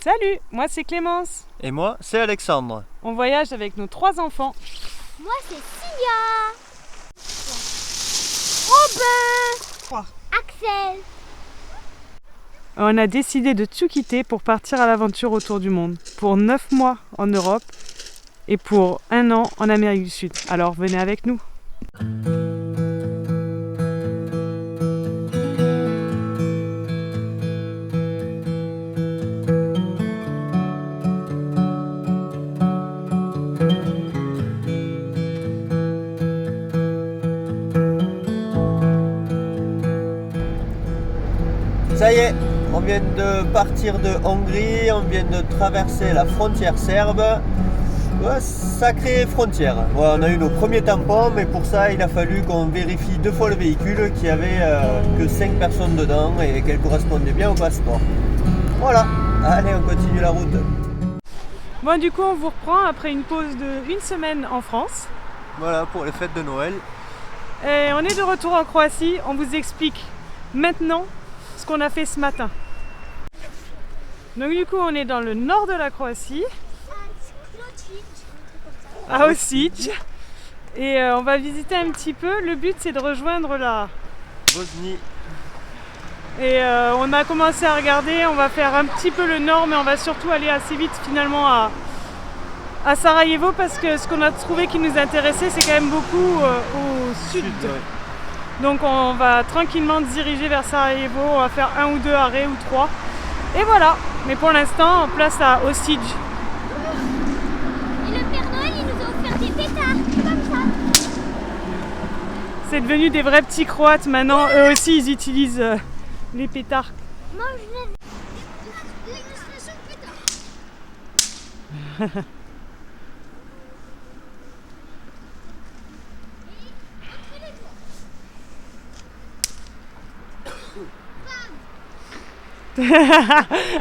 Salut, moi c'est Clémence. Et moi, c'est Alexandre. On voyage avec nos 3 enfants. Moi c'est Sia. Robin. Axel. On a décidé de tout quitter pour partir à l'aventure autour du monde. Pour 9 mois en Europe et pour 1 an en Amérique du Sud. Alors venez avec nous. Ça y est, on vient de partir de Hongrie, on vient de traverser la frontière serbe. Ouais, sacrée frontière. Ouais, on a eu nos premiers tampons, mais pour ça il a fallu qu'on vérifie 2 fois le véhicule, qu'il n'y avait que 5 personnes dedans et qu'elles correspondaient bien au passeport. Voilà, allez on continue la route. Bon, du coup on vous reprend après une pause de 1 semaine en France. Voilà pour les fêtes de Noël. Et on est de retour en Croatie, on vous explique maintenant ce qu'on a fait ce matin. Donc du coup on est dans le nord de la Croatie, à Osić, et on va visiter un petit peu. Le but c'est de rejoindre la Bosnie. Et on a commencé à regarder, on va faire un petit peu le nord, mais on va surtout aller assez vite finalement à Sarajevo, parce que ce qu'on a trouvé qui nous intéressait c'est quand même beaucoup au sud. Ouais. Donc on va tranquillement se diriger vers Sarajevo, on va faire 1 ou 2 arrêts ou 3. Et voilà, mais pour l'instant, place à Osić. Et le Père Noël il nous a offert des pétards comme ça. C'est devenu des vrais petits Croates maintenant, eux aussi ils utilisent les pétards. Moi je l'ai. L'illustration pétard.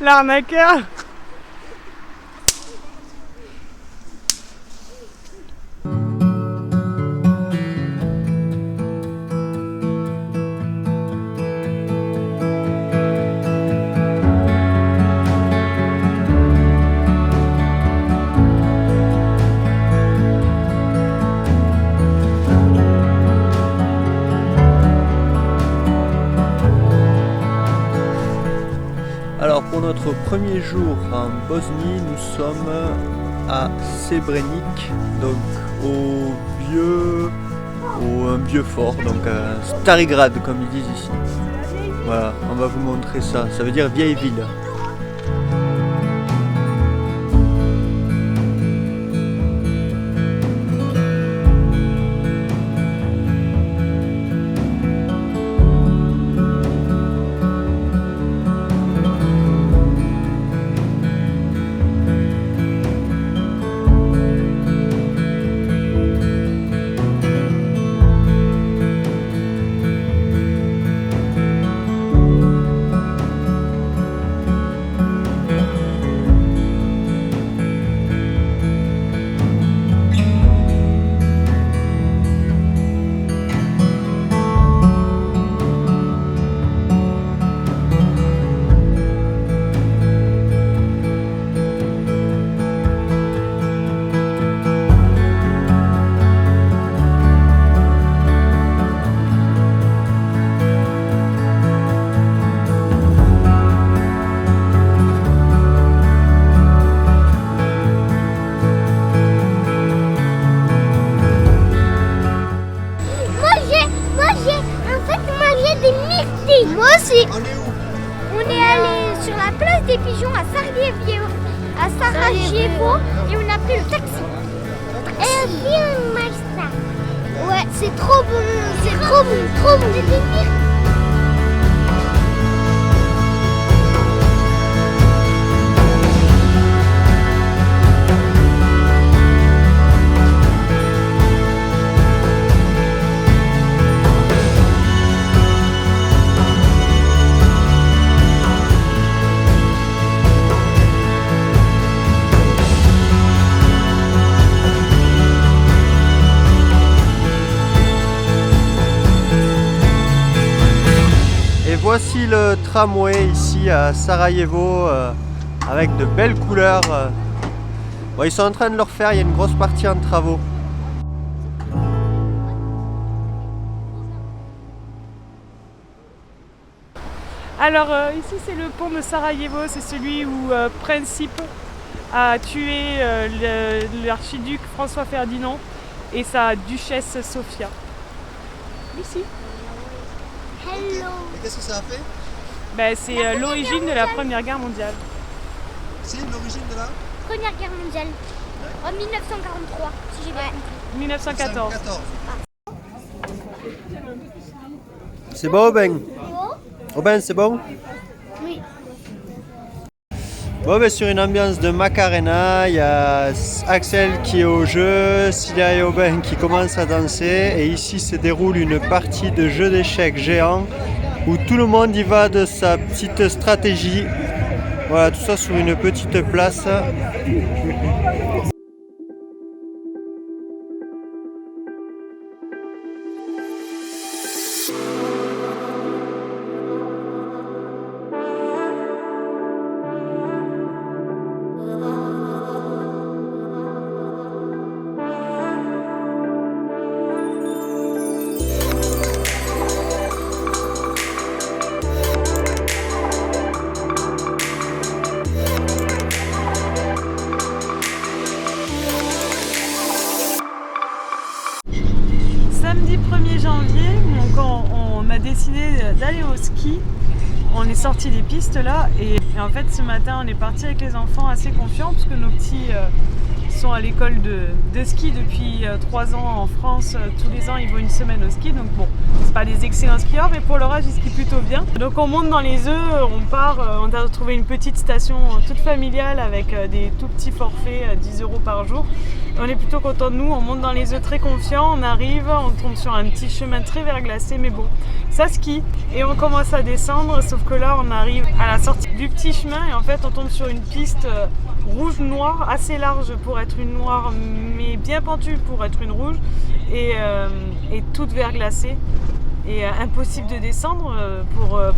L'arnaqueur. Alors pour notre premier jour en Bosnie, nous sommes à Srebrenik, donc un vieux fort, donc à Starigrad comme ils disent ici. Voilà, on va vous montrer ça, ça veut dire vieille ville. Moi aussi. On est où? On est allé sur la place des pigeons à Sarajevo et on a pris le taxi. Et puis on mange ça. Ouais, c'est trop bon, c'est trop bon, trop bon. Voici le tramway ici à Sarajevo avec de belles couleurs. Bon, ils sont en train de le refaire, il y a une grosse partie en travaux. Alors ici c'est le pont de Sarajevo, c'est celui où Principe a tué l'archiduc François Ferdinand et sa duchesse Sofia. Ici. Hello. Et qu'est-ce que ça a fait? Ben, c'est l'origine de la Première Guerre mondiale. C'est l'origine de la Première guerre mondiale. En 1943, si j'ai bien compris. 1914. C'est bon, Aubin? Oh? Aubin, c'est bon? Oui. Bon, ben, sur une ambiance de Macarena, il y a Axel qui est au jeu, Cilia et Aubin qui commencent à danser, et ici se déroule une partie de jeu d'échecs géant où tout le monde y va de sa petite stratégie. Voilà, tout ça sur une petite place. Samedi 1er janvier, donc on a décidé d'aller au ski. On est sorti des pistes là et en fait ce matin on est parti avec les enfants assez confiants parce que nos petits sont à l'école de ski depuis 3 ans en France. Tous les ans ils vont une semaine au ski, donc bon, c'est pas des excellents skieurs mais pour leur âge ils skient plutôt bien. Donc on monte dans les œufs, on part, on a trouvé une petite station toute familiale avec des tout petits forfaits, 10 € par jour. On est plutôt content de nous, on monte dans les œufs très confiants, on arrive, on tombe sur un petit chemin très verglacé mais bon, ça skie et on commence à descendre, sauf que là on arrive à la sortie du petit chemin et en fait on tombe sur une piste rouge-noire, assez large pour être une noire mais bien pentue pour être une rouge et toute verglacée. Et impossible de descendre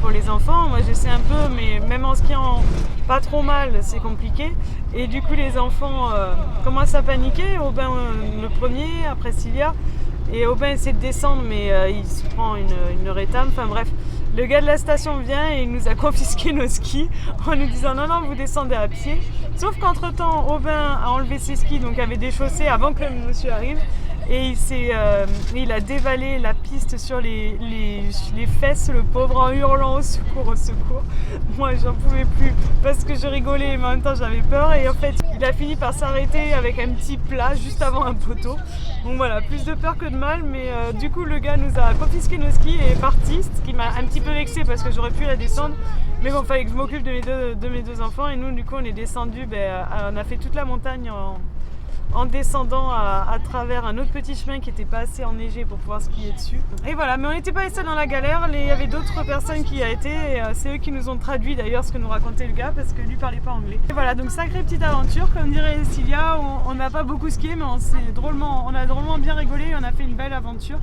pour les enfants. Moi j'essaie un peu, mais même en skiant pas trop mal, c'est compliqué. Et du coup les enfants commencent à paniquer. Aubin le premier, après Cilia. Et Aubin essaie de descendre, mais il se prend une rétame. Enfin bref, le gars de la station vient et il nous a confisqué nos skis en nous disant non, vous descendez à pied. Sauf qu'entre temps, Aubin a enlevé ses skis, donc avait déchaussé avant que le monsieur arrive. Et il a dévalé la piste sur les fesses, le pauvre, en hurlant au secours, au secours. Moi j'en pouvais plus parce que je rigolais mais en même temps j'avais peur. Et en fait il a fini par s'arrêter avec un petit plat juste avant un poteau. Donc voilà, plus de peur que de mal, mais du coup le gars nous a confisqué nos skis et est parti, ce qui m'a un petit peu vexé parce que j'aurais pu la descendre. Mais bon, il fallait que je m'occupe de mes deux enfants et nous du coup on est descendu, on a fait toute la montagne en descendant à travers un autre petit chemin qui n'était pas assez enneigé pour pouvoir skier dessus. Et voilà, mais on n'était pas les seuls dans la galère, il y avait d'autres personnes qui y étaient, et c'est eux qui nous ont traduit d'ailleurs ce que nous racontait le gars parce que lui parlait pas anglais. Et voilà, donc sacrée petite aventure, comme dirait Cilia, on n'a pas beaucoup skié mais on a drôlement bien rigolé et on a fait une belle aventure.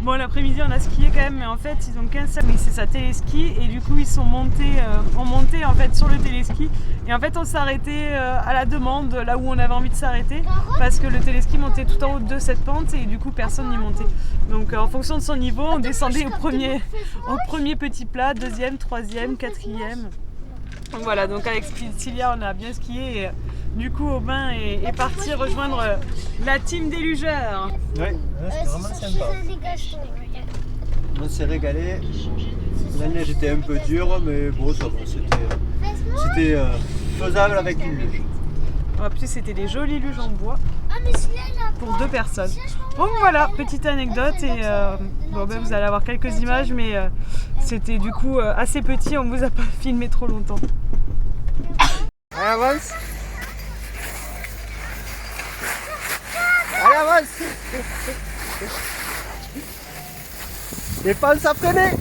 Bon, l'après-midi on a skié quand même, mais en fait ils ont qu'un seul, mais c'est sa téléski et du coup ils sont montés, on montait en fait sur le téléski et en fait on s'est arrêté à la demande là où on avait envie de s'arrêter parce que le téléski montait tout en haut de cette pente et du coup personne n'y montait. Donc en fonction de son niveau on descendait au premier petit plat, deuxième, troisième, quatrième. Donc voilà, donc avec Cilia on a bien skié et du coup Aubin est parti rejoindre la team des lugeurs. Ouais, c'est vraiment sympa. On s'est régalé. La neige était un peu dure, mais bon, ça va, c'était faisable avec une luge. En plus, c'était des jolies luges en bois pour 2 personnes. Donc voilà, petite anecdote et vous allez avoir quelques images, mais c'était du coup assez petit, on vous a pas filmé trop longtemps. Allez, avance! Allez, avance! Et pense à freiner!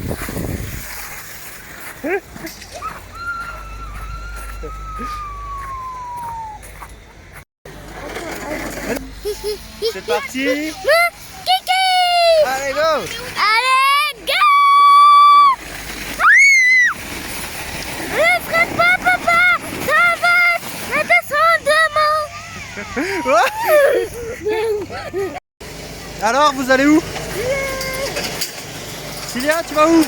C'est parti! Kiki! Allez, go! Allez, go! Ne freine pas, papa! Ça va! Alors, vous allez où? Cilia, tu vas où?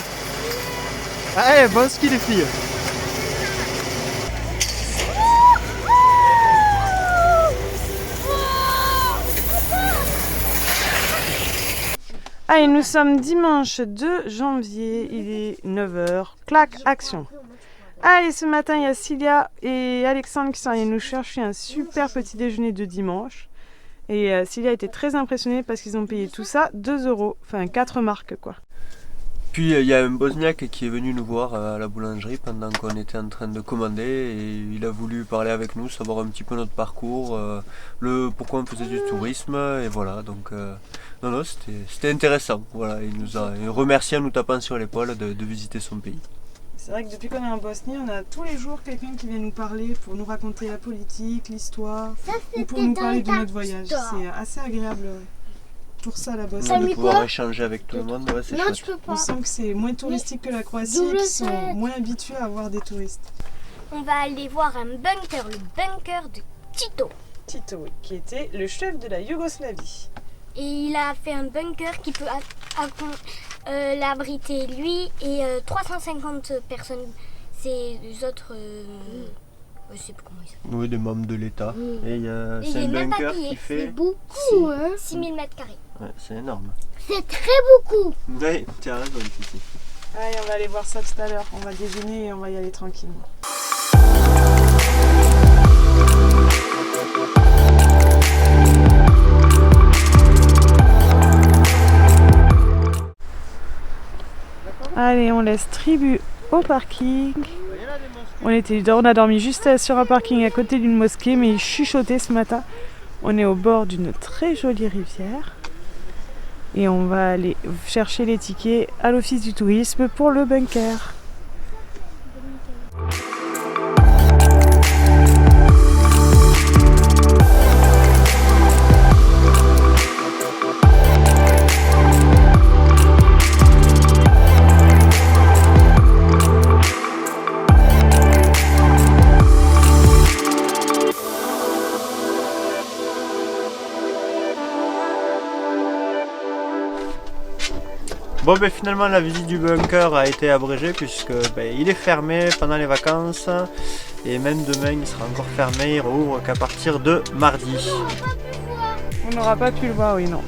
Allez, bon ski les filles. Allez, nous sommes dimanche 2 janvier, il est 9h, clac, action. Allez, ce matin, il y a Cilia et Alexandre qui sont allés nous chercher un super petit déjeuner de dimanche. Et Cilia était très impressionnée parce qu'ils ont payé tout ça 2 €, enfin 4 marques quoi. Puis il y a un Bosniaque qui est venu nous voir à la boulangerie pendant qu'on était en train de commander et il a voulu parler avec nous, savoir un petit peu notre parcours, pourquoi on faisait du tourisme et voilà. Donc non, c'était intéressant. Voilà, il nous a remercié en nous tapant sur l'épaule de visiter son pays. C'est vrai que depuis qu'on est en Bosnie, on a tous les jours quelqu'un qui vient nous parler pour nous raconter la politique, l'histoire, ou pour nous parler de notre voyage. C'est assez agréable. Pour ça la Bosnie. De pouvoir échanger avec tout le monde, ouais, c'est chouette. On sent que c'est moins touristique que la Croatie et qu'ils sont moins habitués à avoir des touristes. On va aller voir un bunker, le bunker de Tito. Tito, oui, qui était le chef de la Yougoslavie. Et il a fait un bunker qui peut l'abriter lui et 350 personnes. Ces autres... je sais plus comment ils s'appellent. Oui, des membres de l'État. Et c'est un bunker qui fait... beaucoup, 6000 mètres carrés. Ouais, c'est énorme. C'est très beaucoup. Oui, tu as raison, Titi. Allez, on va aller voir ça tout à l'heure. On va déjeuner et on va y aller tranquillement. Allez, on laisse Tribu au parking. On a dormi juste sur un parking à côté d'une mosquée, mais il chuchotait ce matin. On est au bord d'une très jolie rivière. Et on va aller chercher les tickets à l'office du tourisme pour le bunker. Bon ben finalement la visite du bunker a été abrégée puisque il est fermé pendant les vacances et même demain il sera encore fermé, il rouvre qu'à partir de mardi. On n'aura pas pu le voir, oui non.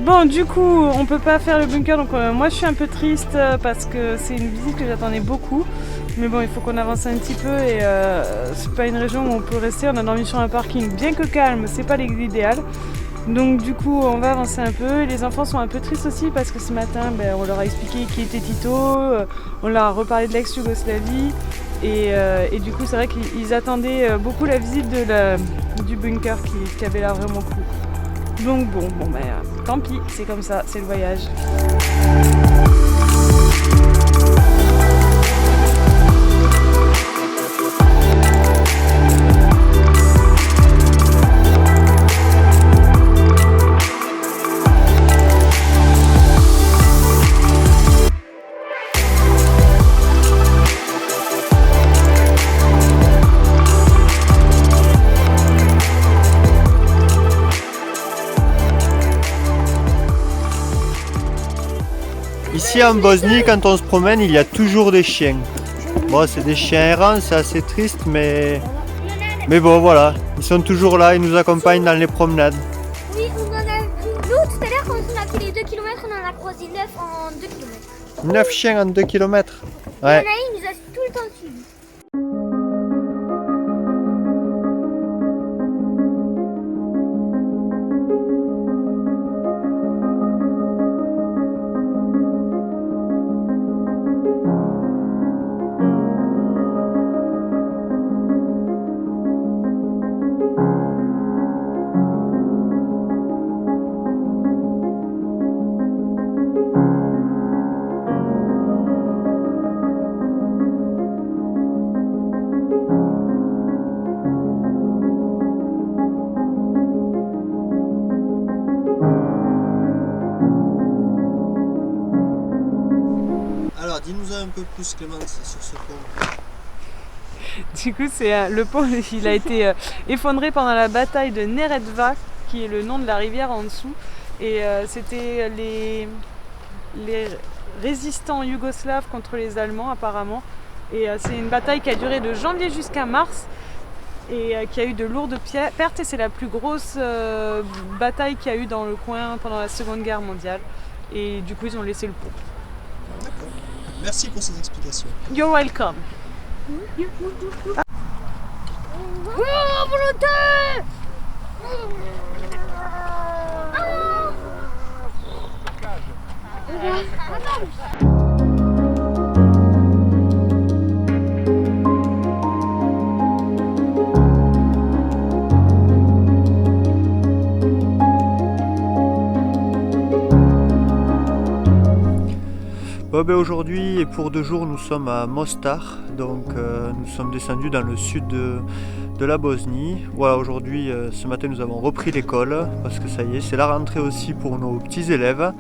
Bon du coup on peut pas faire le bunker donc moi je suis un peu triste parce que c'est une visite que j'attendais beaucoup. Mais bon il faut qu'on avance un petit peu et c'est pas une région où on peut rester, on a dormi sur un parking bien que calme, c'est pas l'idéal. Donc du coup on va avancer un peu, les enfants sont un peu tristes aussi parce que ce matin on leur a expliqué qui était Tito, on leur a reparlé de l'ex-Yougoslavie et du coup c'est vrai qu'ils attendaient beaucoup la visite du bunker qui avait l'air vraiment cool. Donc bon tant pis, c'est comme ça, c'est le voyage. Ici en Bosnie, quand on se promène, il y a toujours des chiens. Bon, c'est des chiens errants, c'est assez triste, mais bon, voilà. Ils sont toujours là, ils nous accompagnent dans les promenades. Oui, on en a... Nous, tout à l'heure, quand on a fait les 2 km, on en a croisé 9 en 2 km. 9 chiens en 2 km. Il y en Ouais. a une, il nous a tout le temps suivi. Alors, dis-nous un peu plus, Clémence, sur ce pont. Du coup, le pont il a été effondré pendant la bataille de Neretva, qui est le nom de la rivière en dessous. Et c'était les résistants yougoslaves contre les Allemands apparemment. Et c'est une bataille qui a duré de janvier jusqu'à mars et qui a eu de lourdes pertes. Et c'est la plus grosse bataille qu'il y a eu dans le coin pendant la Seconde Guerre mondiale. Et du coup, ils ont laissé le pont. D'accord. Merci pour ces explications. You're welcome. Aujourd'hui et pour 2 jours nous sommes à Mostar, donc nous sommes descendus dans le sud de la Bosnie. Voilà, aujourd'hui, ce matin nous avons repris l'école parce que ça y est, c'est la rentrée aussi pour nos petits élèves.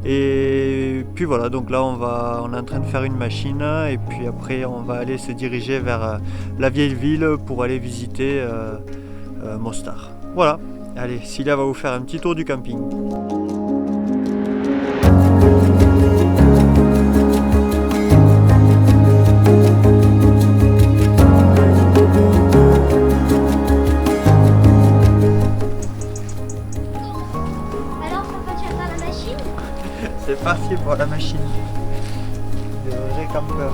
Et puis voilà, donc là on est en train de faire une machine et puis après on va aller se diriger vers la vieille ville pour aller visiter Mostar. Voilà, allez, Cilia va vous faire un petit tour du camping. C'est parti pour la machine de vrai campeur.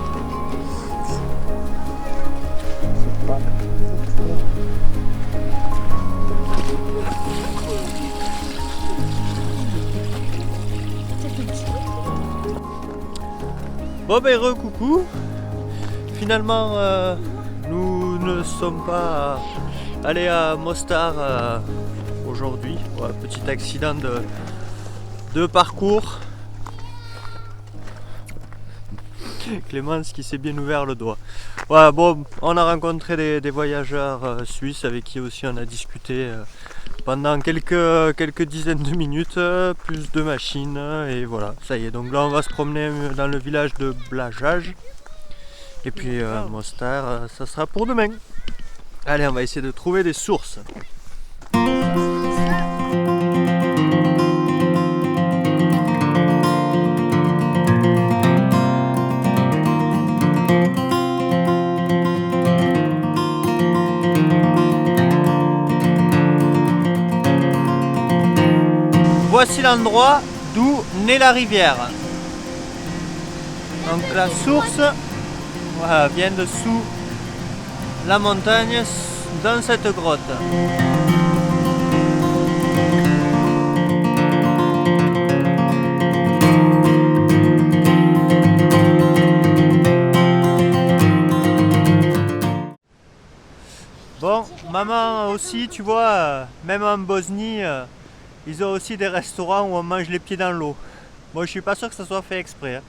Bon ben coucou. Finalement nous ne sommes pas allés à Mostar aujourd'hui. Ouais, petit accident de parcours. Clémence qui s'est bien ouvert le doigt. Voilà, bon, on a rencontré des voyageurs suisses avec qui aussi on a discuté pendant quelques dizaines de minutes, plus de machines et voilà, ça y est. Donc là on va se promener dans le village de Blajaj et puis Mostar, ça sera pour demain. Allez, on va essayer de trouver des sources. Voici l'endroit d'où naît la rivière. Donc la source voilà, vient dessous la montagne dans cette grotte. Bon, maman aussi, tu vois, même en Bosnie, ils ont aussi des restaurants où on mange les pieds dans l'eau. Moi, je suis pas sûr que ça soit fait exprès. Hein.